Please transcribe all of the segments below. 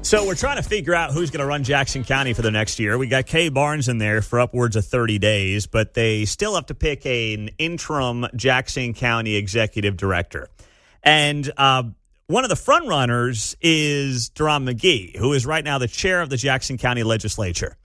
So we're trying to figure out who's going to run Jackson County for the next year. We got Kay Barnes in there for upwards of 30 days, but they still have to pick an interim Jackson County executive director. And one of the front runners is Duron McGee, who is right now the chair of the Jackson County legislature.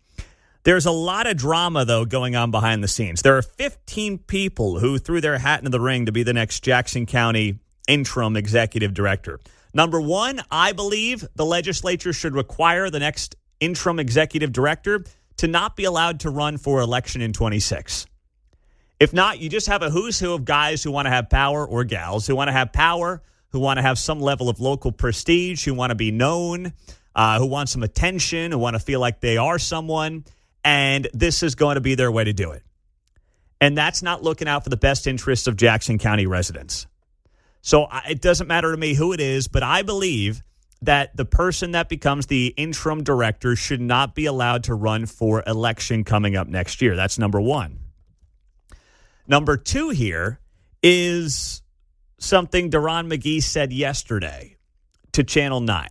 There's a lot of drama, though, going on behind the scenes. There are 15 people who threw their hat into the ring to be the next Jackson County interim executive director. Number one, I believe the legislature should require the next interim executive director to not be allowed to run for election in 26. If not, you just have a who's who of guys who want to have power, or gals who want to have power, who want to have some level of local prestige, who want to be known, who want some attention, who want to feel like they are someone, and this is going to be their way to do it. And that's not looking out for the best interests of Jackson County residents. So it doesn't matter to me who it is, but I believe that the person that becomes the interim director should not be allowed to run for election coming up next year. That's number one. Number two here is something Duron McGee said yesterday to Channel 9.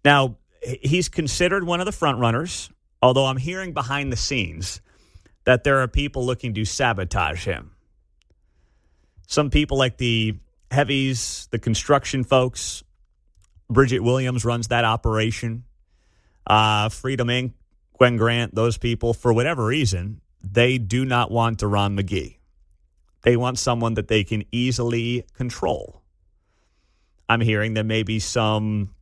Now, he's considered one of the front runners, although I'm hearing behind the scenes that there are people looking to sabotage him. Some people like the heavies, the construction folks. Bridget Williams runs that operation. Freedom Inc., Gwen Grant, those people, for whatever reason, they do not want Duron McGee. They want someone that they can easily control. I'm hearing there may be some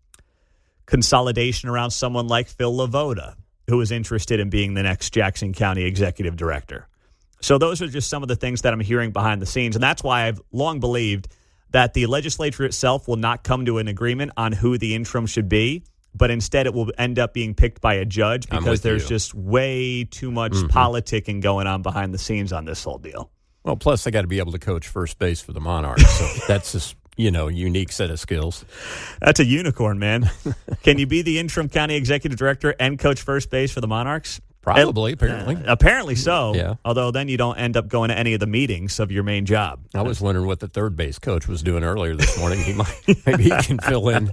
consolidation around someone like Phil Lavoda, who is interested in being the next Jackson County executive director. So those are just some of the things that I'm hearing behind the scenes, and that's why I've long believed that the legislature itself will not come to an agreement on who the interim should be, but instead it will end up being picked by a judge because there's just way too much politicking going on behind the scenes on this whole deal. Well, plus they got to be able to coach first base for the Monarchs, so that's just, unique set of skills. That's a unicorn, man. Can you be the interim county executive director and coach first base for the Monarchs? Apparently. Apparently so. Yeah. Although then you don't end up going to any of the meetings of your main job. I was wondering what the third base coach was doing earlier this morning. Maybe he can fill in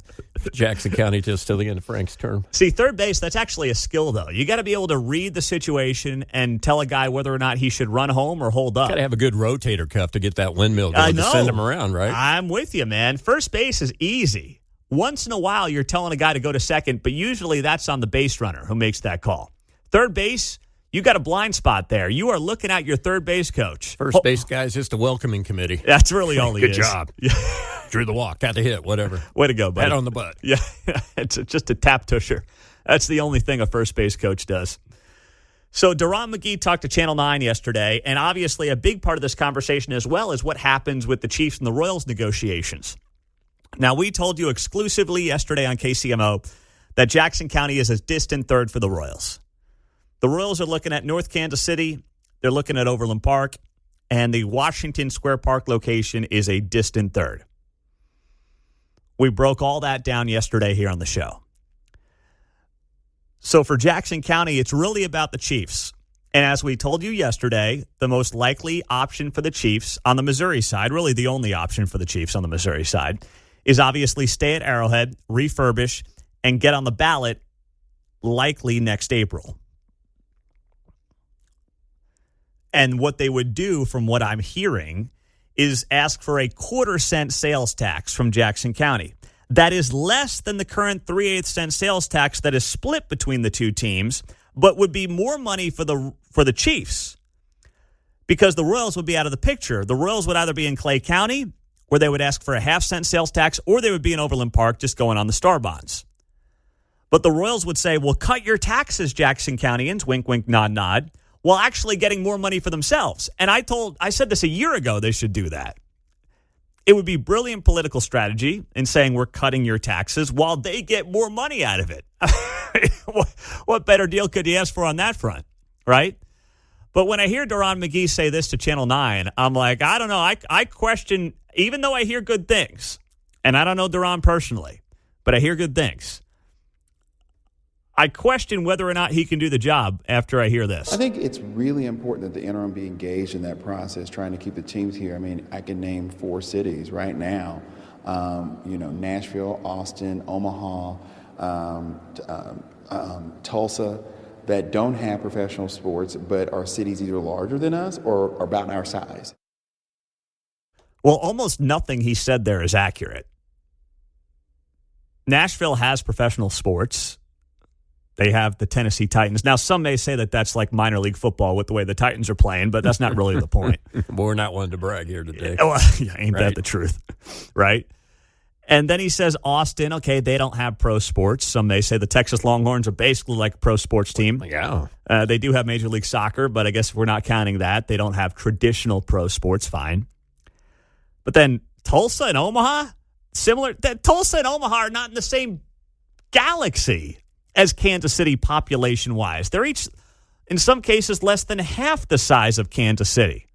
Jackson County just till the end of Frank's term. See, third base, that's actually a skill, though. You got to be able to read the situation and tell a guy whether or not he should run home or hold up. Got to have a good rotator cuff to get that windmill going to send him around, right? I'm with you, man. First base is easy. Once in a while, you're telling a guy to go to second, but usually that's on the base runner who makes that call. Third base, you got a blind spot there. You are looking at your third base coach. First base guy is just a welcoming committee. That's really all he is. Good job. Drew the walk, got the hit, whatever. Way to go, buddy. Pat on the butt. Yeah, it's just a tap tusher. That's the only thing a first base coach does. So Duron McGee talked to Channel 9 yesterday, and obviously a big part of this conversation as well is what happens with the Chiefs and the Royals negotiations. Now, we told you exclusively yesterday on KCMO that Jackson County is a distant third for the Royals. The Royals are looking at North Kansas City. They're looking at Overland Park. And the Washington Square Park location is a distant third. We broke all that down yesterday here on the show. So for Jackson County, it's really about the Chiefs. And as we told you yesterday, the most likely option for the Chiefs on the Missouri side, really the only option for the Chiefs on the Missouri side, is obviously stay at Arrowhead, refurbish, and get on the ballot likely next April. And what they would do, from what I'm hearing, is ask for a 1/4-cent sales tax from Jackson County. That is less than the current 3/8 cent sales tax that is split between the two teams, but would be more money for the Chiefs because the Royals would be out of the picture. The Royals would either be in Clay County, where they would ask for a 1/2-cent sales tax, or they would be in Overland Park just going on the Star Bonds. But the Royals would say, well, cut your taxes, Jackson Countyans, wink, wink, nod, nod, while actually getting more money for themselves. And I said this a year ago, they should do that. It would be brilliant political strategy in saying we're cutting your taxes while they get more money out of it. What better deal could you ask for on that front, right? But when I hear Duron McGee say this to Channel 9, I'm like, I don't know. I question, even though I hear good things, and I don't know Duron personally, but I hear good things. I question whether or not he can do the job after I hear this. I think it's really important that the interim be engaged in that process, trying to keep the teams here. I mean, I can name 4 cities right now, Nashville, Austin, Omaha, Tulsa, that don't have professional sports but are cities either larger than us or about our size. Well, almost nothing he said there is accurate. Nashville has professional sports. They have the Tennessee Titans. Now, some may say that that's like minor league football with the way the Titans are playing, but that's not really the point. Well, we're not one to brag here today. Well, ain't that the truth, right? And then he says Austin, okay, they don't have pro sports. Some may say the Texas Longhorns are basically like a pro sports team. Yeah. They do have Major League Soccer, but I guess if we're not counting that, they don't have traditional pro sports, fine. But then Tulsa and Omaha, similar. That Tulsa and Omaha are not in the same galaxy as Kansas City population-wise. They're each, in some cases, less than half the size of Kansas City.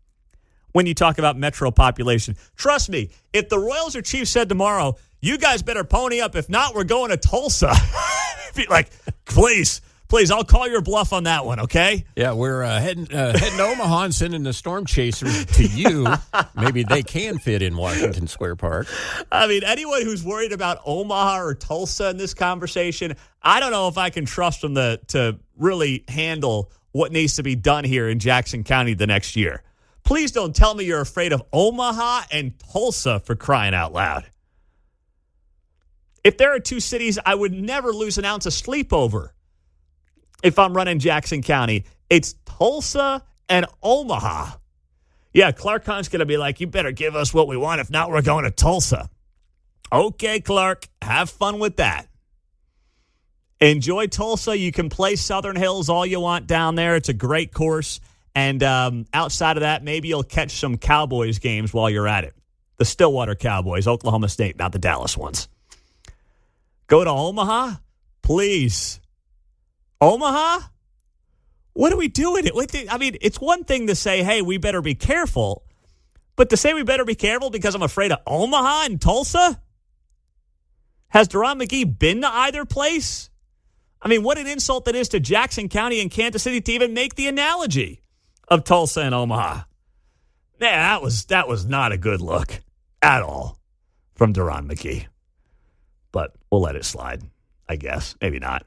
When you talk about metro population, trust me, if the Royals or Chiefs said tomorrow, you guys better pony up. If not, we're going to Tulsa. Be like, please, I'll call your bluff on that one, okay? Yeah, we're heading to Omaha and sending the storm chasers to you. Maybe they can fit in Washington Square Park. I mean, anyone who's worried about Omaha or Tulsa in this conversation, I don't know if I can trust them to really handle what needs to be done here in Jackson County the next year. Please don't tell me you're afraid of Omaha and Tulsa, for crying out loud. If there are two cities I would never lose an ounce of sleep over if I'm running Jackson County, it's Tulsa and Omaha. Yeah, Clark Hunt's going to be like, you better give us what we want. If not, we're going to Tulsa. Okay, Clark, have fun with that. Enjoy Tulsa. You can play Southern Hills all you want down there. It's a great course. And outside of that, maybe you'll catch some Cowboys games while you're at it. The Stillwater Cowboys, Oklahoma State, not the Dallas ones. Go to Omaha, please. Omaha? What are we doing? I mean, it's one thing to say, hey, we better be careful. But to say we better be careful because I'm afraid of Omaha and Tulsa? Has Deron McGee been to either place? I mean, what an insult that is to Jackson County and Kansas City to even make the analogy of Tulsa and Omaha. Yeah, that was not a good look at all from Deron McGee. But we'll let it slide, I guess. Maybe not.